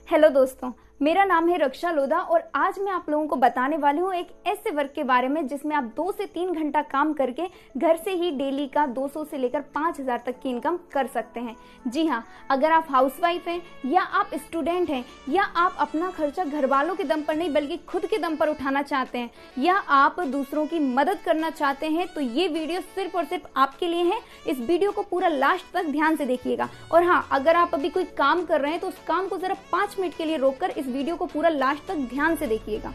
Hello दोस्तों, मेरा नाम है रक्षा लोधा और आज मैं आप लोगों को बताने वाली हूँ एक ऐसे वर्क के बारे में जिसमें आप 2 से 3 घंटा काम करके घर से ही डेली का 200 से लेकर 5000 तक की इनकम कर सकते हैं। जी हाँ, अगर आप हाउसवाइफ हैं या आप स्टूडेंट हैं या आप अपना खर्चा घर वालों के दम पर नहीं बल्कि खुद के दम पर उठाना चाहते हैं या आप दूसरों की मदद करना चाहते हैं तो ये वीडियो सिर्फ और सिर्फ आपके लिए है। इस वीडियो को पूरा लास्ट तक ध्यान से देखिएगा। और हाँ, अगर आप अभी कोई काम कर रहे हैं तो उस काम को जरा 5 मिनट के लिए रोककर इस वीडियो को पूरा लास्ट तक ध्यान से देखिएगा।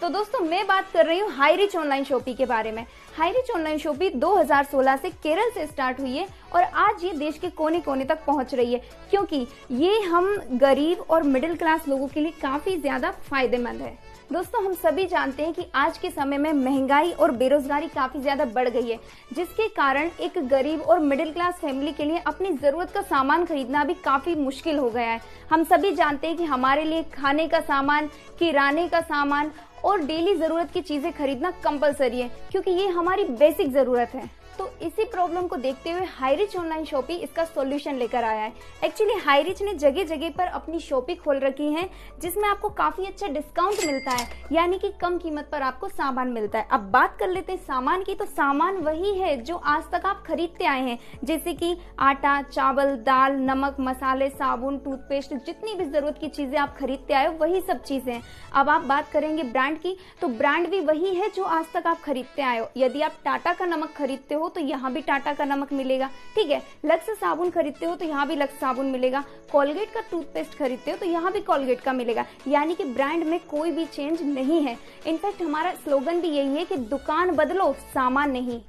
तो दोस्तों, मैं बात कर रही हूँ हाईरिच ऑनलाइन शॉपिंग के बारे में। हाईरिच ऑनलाइन शॉपिंग 2016 से केरल से स्टार्ट हुई है और आज ये देश के कोने कोने तक पहुंच रही है, क्योंकि ये हम गरीब और मिडिल क्लास लोगों के लिए काफी ज्यादा फायदेमंद है। दोस्तों, हम सभी जानते हैं कि आज के समय में महंगाई और बेरोजगारी काफी ज्यादा बढ़ गई है, जिसके कारण एक गरीब और मिडिल क्लास फैमिली के लिए अपनी जरूरत का सामान खरीदना भी काफी मुश्किल हो गया है। हम सभी जानते हैं कि हमारे लिए खाने का सामान, किराने का सामान और डेली जरूरत की चीजें खरीदना कंपलसरी है, क्योंकि ये हमारी बेसिक जरूरत है। तो इसी प्रॉब्लम को देखते हुए हाईरिच ऑनलाइन शॉपिंग इसका सॉल्यूशन लेकर आया है। एक्चुअली हाईरिच ने जगह जगह पर अपनी शॉपिंग खोल रखी है जिसमें आपको काफी अच्छा डिस्काउंट मिलता है, यानी कि कम कीमत पर आपको सामान मिलता है। अब बात कर लेते हैं सामान की। तो सामान वही है जो आज तक आप खरीदते आए हैं, जैसे कि आटा, चावल, दाल, नमक, मसाले, साबुन, टूथपेस्ट, जितनी भी जरूरत की चीजें आप खरीदते आए हो वही सब चीजें हैं। अब आप बात करेंगे ब्रांड की, तो ब्रांड भी वही है जो आज तक आप खरीदते आए हो। यदि आप टाटा का नमक खरीदते हो तो यहाँ भी टाटा का नमक मिलेगा, ठीक है। लक्स साबुन खरीदते हो तो यहाँ भी लक्स साबुन मिलेगा। कोलगेट का टूथपेस्ट खरीदते हो तो यहाँ भी कोलगेट का मिलेगा, यानी कि ब्रांड में कोई भी चेंज नहीं है। इनफैक्ट हमारा स्लोगन भी यही है कि दुकान बदलो, सामान नहीं।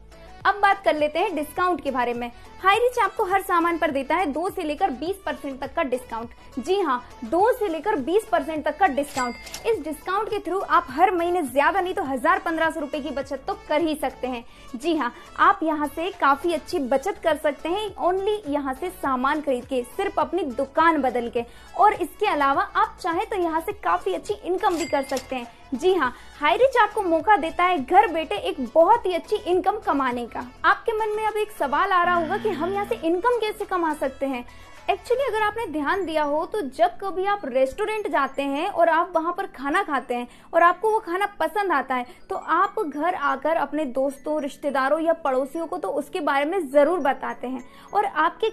अब बात कर लेते हैं डिस्काउंट के बारे में। हाईरिच आपको हर सामान पर देता है 2 से लेकर 20% तक का डिस्काउंट। जी हाँ, 2 से लेकर 20% तक का डिस्काउंट। इस डिस्काउंट के थ्रू आप हर महीने ज्यादा नहीं तो 1000-1500 रुपए की बचत तो कर ही सकते हैं। जी हाँ, आप यहाँ से काफी अच्छी बचत कर सकते हैं ओनली यहाँ से सामान खरीद के, सिर्फ अपनी दुकान बदल के। और इसके अलावा आप चाहे तो यहाँ से काफी अच्छी इनकम भी कर सकते हैं। जी हाँ, हाईरिच आपको मौका देता है घर बैठे एक बहुत ही अच्छी इनकम कमाने का। आपके मन में अब एक सवाल आ रहा होगा कि हम यहाँ से इनकम कैसे कमा सकते हैं। एक्चुअली अगर आपने ध्यान दिया हो तो जब कभी आप रेस्टोरेंट जाते हैं और आप वहां पर खाना खाते हैं और आपको वो खाना पसंद आता है तो आप घर आकर अपने दोस्तों, रिश्तेदारों या पड़ोसियों को तो उसके बारे में जरूर बताते हैं। और आपके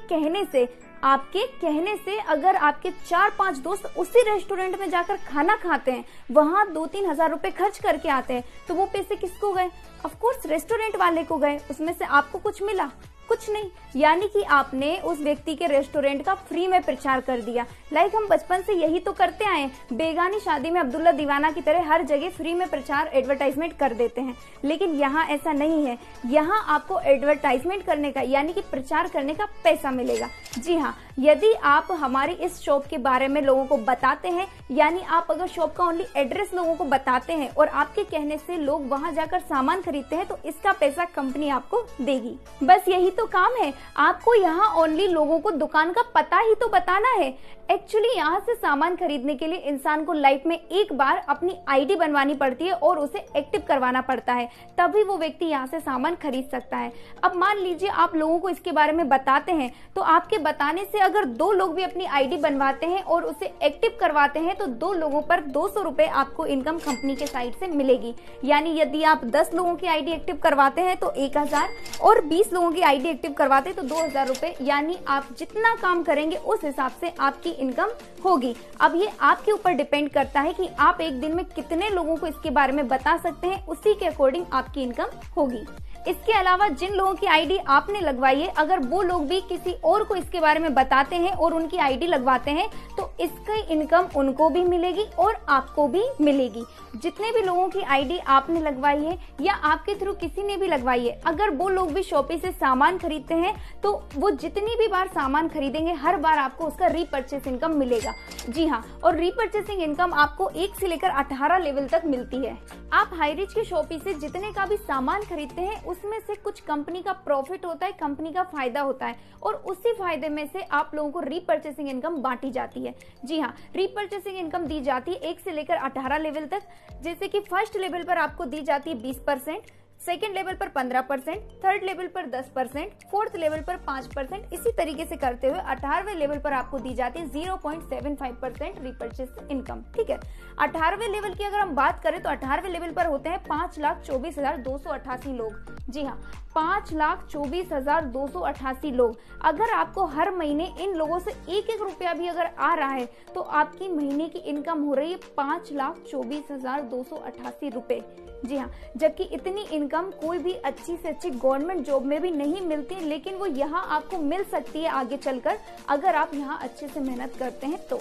कहने से अगर आपके 4-5 दोस्त उसी रेस्टोरेंट में जाकर खाना खाते हैं, वहां 2-3 हजार रुपए खर्च करके आते हैं, तो वो पैसे किसको गए? ऑफ कोर्स रेस्टोरेंट वाले को गए। उसमें से आपको कुछ मिला? कुछ नहीं। यानी कि आपने उस व्यक्ति के रेस्टोरेंट का फ्री में प्रचार कर दिया। लाइक हम बचपन से यही तो करते आए हैं। बेगानी शादी में अब्दुल्ला दीवाना की तरह हर जगह फ्री में प्रचार, एडवर्टाइजमेंट कर देते हैं। लेकिन यहाँ ऐसा नहीं है। यहाँ आपको एडवर्टाइजमेंट करने का यानी कि प्रचार करने का पैसा मिलेगा। जी हाँ, यदि आप हमारी इस शॉप के बारे में लोगों को बताते हैं, यानी आप अगर शॉप का ओनली एड्रेस लोगों को बताते हैं और आपके कहने से लोग वहां जाकर सामान खरीदते हैं, तो इसका पैसा कंपनी आपको देगी। बस यही तो काम है। आपको यहाँ ओनली लोगों को दुकान का पता ही तो बताना है। एक्चुअली यहाँ से सामान खरीदने के लिए इंसान को लाइफ में एक बार अपनी आईडी बनवानी पड़ती है और उसे एक्टिव करवाना पड़ता है, तभी वो व्यक्ति यहाँ से सामान खरीद सकता है। अब मान लीजिए आप लोगों को इसके बारे में बताते हैं, तो आपके बताने से अगर 2 लोग भी अपनी आईडी बनवाते हैं और उसे एक्टिव करवाते हैं तो 2 लोगों पर 200 रुपए आपको इनकम कंपनी के साइड से मिलेगी। यानी यदि आप 10 लोगों की आईडी एक्टिव करवाते हैं तो 1000 और 20 लोगों की आईडी एक्टिव करवाते तो 2000 रुपए। यानी आप जितना काम करेंगे उस हिसाब से आपकी इनकम होगी। अब ये आपके ऊपर डिपेंड करता है कि आप एक दिन में कितने लोगों को इसके बारे में बता सकते हैं, उसी के अकॉर्डिंग आपकी इनकम होगी। इसके अलावा जिन लोगों की आईडी आपने लगवाई है, अगर वो लोग भी किसी और को इसके बारे में बताते हैं और उनकी आईडी लगवाते हैं तो इसकी इनकम उनको भी मिलेगी और आपको भी मिलेगी। जितने भी लोगों की आईडी आपने लगवाई है या आपके थ्रू किसी ने भी लगवाई है, अगर वो लोग भी शॉपी से सामान खरीदते हैं तो वो जितनी भी बार सामान खरीदेंगे हर बार आपको उसका रीपर्चेस इनकम मिलेगा। जी हाँ, और रीपर्चेसिंग इनकम आपको 1 से लेकर 18 लेवल तक मिलती है। आप हाईरिच की शॉपी से जितने का भी सामान खरीदते हैं उसमें से कुछ कंपनी का प्रॉफिट होता है, कंपनी का फायदा होता है और उसी फायदे में से आप लोगों को रीपर्चेसिंग इनकम बांटी जाती है। जी हाँ, रीपर्चेसिंग इनकम दी जाती है 1 से लेकर 18 लेवल तक। जैसे कि फर्स्ट लेवल पर आपको दी जाती है 20%, सेकंड लेवल पर 15%, थर्ड लेवल पर 10%, फोर्थ लेवल पर 5%, इसी तरीके से करते हुए 18वें लेवल पर आपको दी जाती है 0.75% रीपर्चेस इनकम। ठीक है, 18वें लेवल की अगर हम बात करें तो 18वें लेवल पर होते हैं 5,24,288 लोग। जी हाँ, 5,24,288 लोग। अगर आपको हर महीने इन लोगों से एक एक रुपया भी अगर आ रहा है तो आपकी महीने की इनकम हो रही है 5,24,288 रुपए। जी हाँ, जबकि इतनी इनकम कोई भी अच्छी से अच्छी गवर्नमेंट जॉब में भी नहीं मिलती, लेकिन वो यहाँ आपको मिल सकती है आगे चलकर अगर आप यहाँ अच्छे से मेहनत करते हैं तो।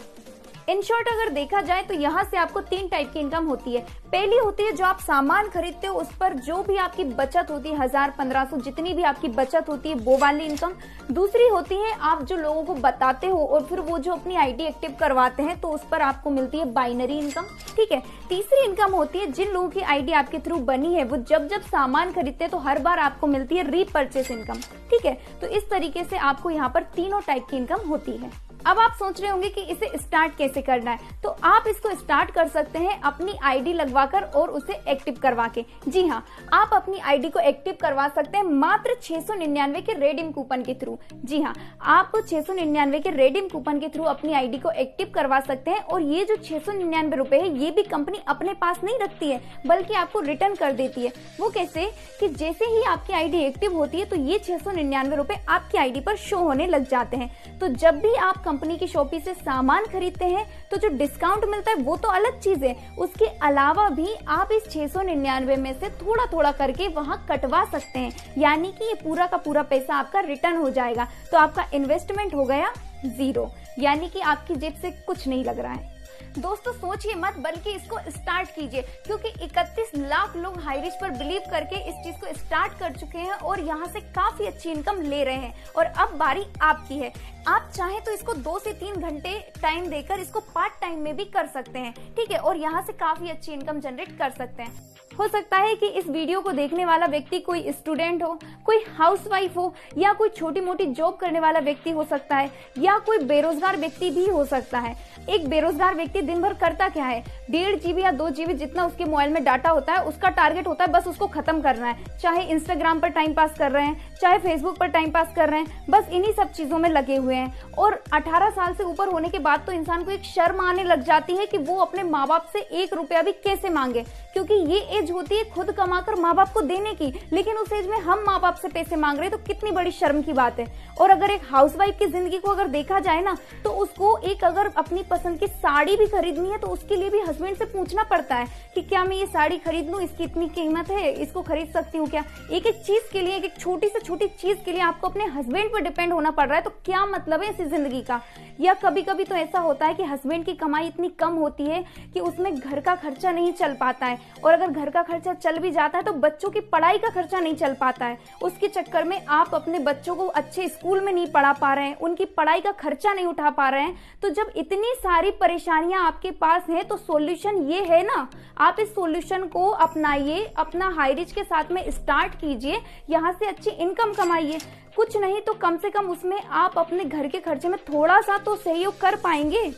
इन शॉर्ट अगर देखा जाए तो यहाँ से आपको 3 टाइप की इनकम होती है। पहली होती है जो आप सामान खरीदते हो उस पर जो भी आपकी बचत होती है 1000-1500 जितनी भी आपकी बचत होती है वो वाली इनकम। दूसरी होती है आप जो लोगों को बताते हो और फिर वो जो अपनी आईडी एक्टिव करवाते हैं तो उस पर आपको मिलती है बाइनरी इनकम। ठीक है, तीसरी इनकम होती है जिन लोगों की आईडी आपके थ्रू बनी है वो जब जब सामान खरीदते हैं तो हर बार आपको मिलती है रीपर्चेस इनकम। ठीक है, तो इस तरीके से आपको यहाँ पर तीनों टाइप की इनकम होती है। अब आप सोच रहे होंगे कि इसे स्टार्ट कैसे करना है, तो आप इसको स्टार्ट कर सकते हैं अपनी आईडी लगवाकर और उसे एक्टिव करवा के। जी हाँ, आप अपनी आईडी को एक्टिव करवा सकते हैं मात्र 699 के रेडीम कूपन के थ्रू। जी हाँ, आप 699 के रेडीम कूपन के थ्रू अपनी आईडी को एक्टिव करवा सकते हैं और ये जो 699 रुपए है ये भी कंपनी अपने पास नहीं रखती है बल्कि आपको रिटर्न कर देती है। वो कैसे कि जैसे ही आपकी आईडी एक्टिव होती है तो ये 699 रुपए आपकी आईडी पर शो होने लग जाते हैं। तो जब भी आप कंपनी की शॉपी से सामान खरीदते हैं तो जो डिस्काउंट मिलता है वो तो अलग चीज है, उसके अलावा भी आप इस 699 में से थोड़ा थोड़ा करके वहां कटवा सकते हैं, यानी कि ये पूरा का पूरा पैसा आपका रिटर्न हो जाएगा। तो आपका इन्वेस्टमेंट हो गया 0, यानी कि आपकी जेब से कुछ नहीं लग रहा है। दोस्तों सोचिए मत बल्कि इसको स्टार्ट कीजिए, क्योंकि 31 लाख लोग हाईरिच पर बिलीव करके इस चीज को स्टार्ट कर चुके हैं और यहाँ से काफी अच्छी इनकम ले रहे हैं और अब बारी आपकी है। आप चाहें तो इसको 2 से 3 घंटे टाइम देकर इसको पार्ट टाइम में भी कर सकते हैं। ठीक है, और यहाँ से काफी अच्छी इनकम जनरेट कर सकते हैं। हो सकता है कि इस वीडियो को देखने वाला व्यक्ति कोई स्टूडेंट हो, कोई हाउसवाइफ हो या कोई छोटी मोटी जॉब करने वाला व्यक्ति हो सकता है या कोई बेरोजगार व्यक्ति भी हो सकता है। एक बेरोजगार व्यक्ति दिन भर करता क्या है, 1.5 GB या 2 GB जितना उसके मोबाइल में डाटा होता है उसका टारगेट होता है बस उसको खत्म करना है। चाहे इंस्टाग्राम पर टाइम पास कर रहे हैं, चाहे फेसबुक पर टाइम पास कर रहे हैं, बस इन्हीं सब चीजों में लगे हुए हैं। और 18 साल से ऊपर होने के बाद तो इंसान को एक शर्म आने लग जाती है कि वो अपने माँ बाप से 1 रुपया भी कैसे मांगे, क्योंकि ये एज होती है खुद कमाकर माँ बाप को देने की, लेकिन उस एज में हम माँ बाप से पैसे मांग रहे हैं तो कितनी बड़ी शर्म की बात है। और अगर एक हाउसवाइफ की जिंदगी को अगर देखा जाए ना तो उसको एक अगर अपनी पसंद की साड़ी भी खरीदनी है तो उसके लिए भी हस्बैंड से पूछना पड़ता है कि क्या मैं ये साड़ी खरीद लूं, इसकी इतनी कीमत है, इसको खरीद सकती हूँ क्या। एक एक चीज के लिए, एक एक छोटी से छोटी चीज के लिए आपको अपने हस्बैंड पर डिपेंड होना पड़ रहा है, तो क्या मतलब है इसी जिंदगी का। या कभी कभी तो ऐसा होता है कि हस्बैंड की कमाई इतनी कम होती है कि उसमें घर का खर्चा नहीं चल पाता है, और अगर घर का खर्चा चल भी जाता है तो बच्चों की पढ़ाई का खर्चा नहीं चल पाता है। उसके चक्कर में आप अपने बच्चों को अच्छे स्कूल में नहीं पढ़ा पा रहे हैं, उनकी पढ़ाई का खर्चा नहीं उठा पा रहे हैं। तो जब इतनी सारी परेशानियां आपके पास हैं तो सॉल्यूशन ये है ना, आप इस सॉल्यूशन को अपनाइए, अपना हाईरिच के साथ में स्टार्ट कीजिए, यहाँ से अच्छी इनकम कमाइए। कुछ नहीं तो कम से कम उसमें आप अपने घर के खर्चे में थोड़ा सा तो सहयोग कर पाएंगे।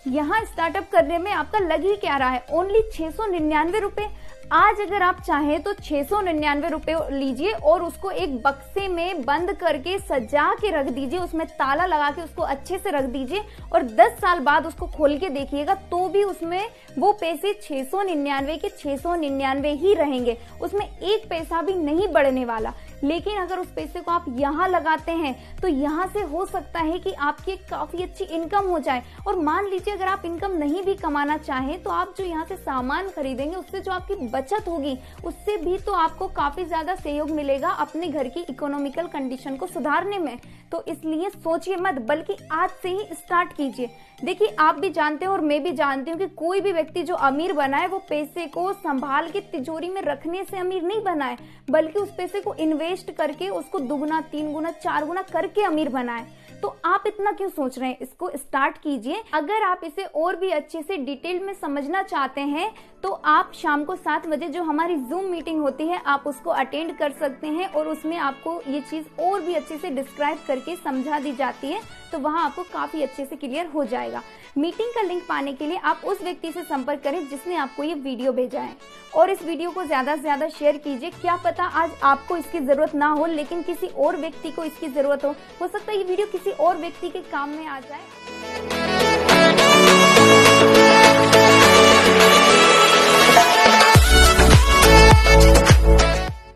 यहाँ स्टार्टअप करने में आपका लग ही क्या रहा है, ओनली 699 रुपए। आज अगर आप चाहें तो 699 रुपए लीजिए और उसको एक बक्से में बंद करके सजा के रख दीजिए, उसमें ताला लगा के उसको अच्छे से रख दीजिए और 10 साल बाद उसको खोल के देखिएगा तो भी उसमें वो पैसे 699 के 699 ही रहेंगे, उसमें एक पैसा भी नहीं बढ़ने वाला। लेकिन अगर उस पैसे को आप यहाँ लगाते हैं तो यहाँ से हो सकता है कि आपकी काफी अच्छी इनकम हो जाए। और मान लीजिए अगर आप इनकम नहीं भी कमाना चाहें तो आप जो यहाँ से सामान खरीदेंगे उससे जो आपकी बचत होगी उससे भी तो आपको काफी ज्यादा सहयोग मिलेगा अपने घर की इकोनॉमिकल कंडीशन को सुधारने में। तो इसलिए सोचिए मत, बल्कि आज से ही स्टार्ट कीजिए। देखिए आप भी जानते हो और मैं भी जानती हूँ कि कोई भी व्यक्ति जो अमीर बना है वो पैसे को संभाल के तिजोरी में रखने से अमीर नहीं बना है, बल्कि उस पैसे को इन्वेस्ट करके उसको 2 गुना 3 गुना 4 गुना करके अमीर बना है। तो आप इतना क्यों सोच रहे हैं, इसको स्टार्ट कीजिए। अगर आप इसे और भी अच्छे से डिटेल में समझना चाहते हैं तो आप शाम को 7 बजे जो हमारी जूम मीटिंग होती है आप उसको अटेंड कर सकते हैं और उसमें आपको ये चीज और भी अच्छे से डिस्क्राइब करके समझा दी जाती है। तो तो वहां आपको काफी अच्छे से क्लियर हो जाएगा। मीटिंग का लिंक पाने के लिए आप उस व्यक्ति से संपर्क करें जिसने आपको ये वीडियो भेजा है, और इस वीडियो को ज्यादा से ज्यादा शेयर कीजिए। क्या पता आज आपको इसकी जरूरत ना हो लेकिन किसी और व्यक्ति को इसकी जरूरत हो सकता है ये वीडियो किसी और व्यक्ति के काम में आ जाए।